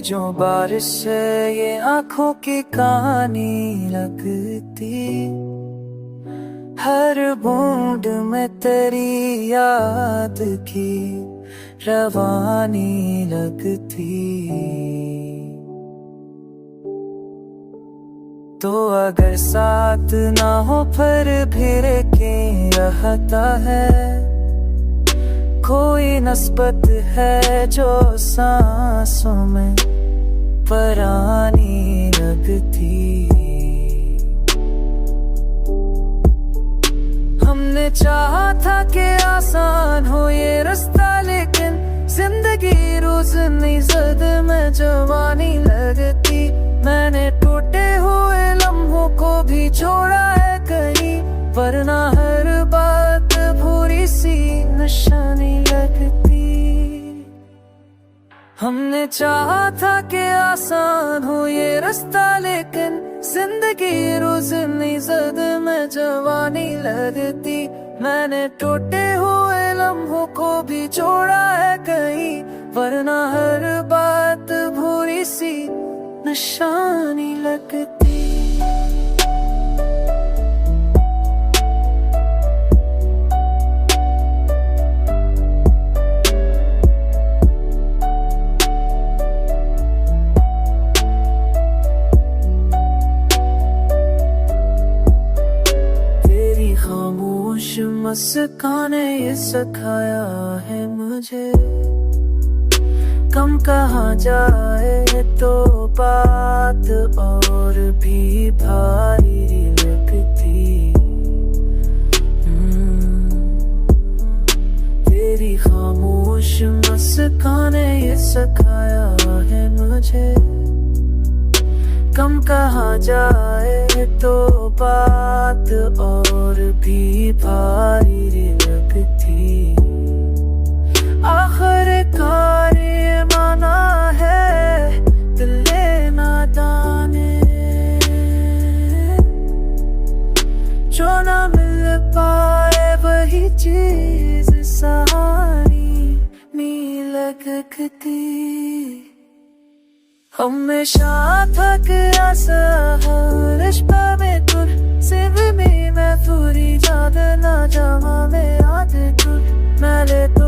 जो बारिश से ये आंखों की कहानी लगती, हर बूंद में तेरी याद की रवानी लगती। तो अगर साथ ना हो फिर भी के रहता है, कोई नस्बत है जो सांसों में परानी लगती। हमने चाहा था कि आसान हो ये रास्ता, लेकिन जिंदगी रोज नई जद में जवानी लगती। मैंने टूटे हुए लम्हों को भी छोड़ा है कहीं, वरना हर बात भूरी सी निशानी लगती। हमने चाहा था कि आसान हो ये रास्ता, लेकिन जिंदगी रोज नई जद में जवानी लगती। मैंने टूटे हुए लम्हों को भी छोड़ा है कहीं, वरना हर बात भूरी सी निशानी लगती। तेरी खामोश मुस्कान ने ये सिखाया है मुझे, कम कहाँ जाए तो बात और भी भारी लगती। तेरी खामोश मुस्कान ने ये सिखाया है मुझे, कम कहाँ जाए तो बात और भी भारी लगती। आखिरकार ये माना है दिल नादाने, जो ना मिल पाए वही चीज सहारी नी लगती। हमेशा थक रिश्ता में तुर सिर्फ में मैं पूरी याद ना जमा में याद तुर, मैले तो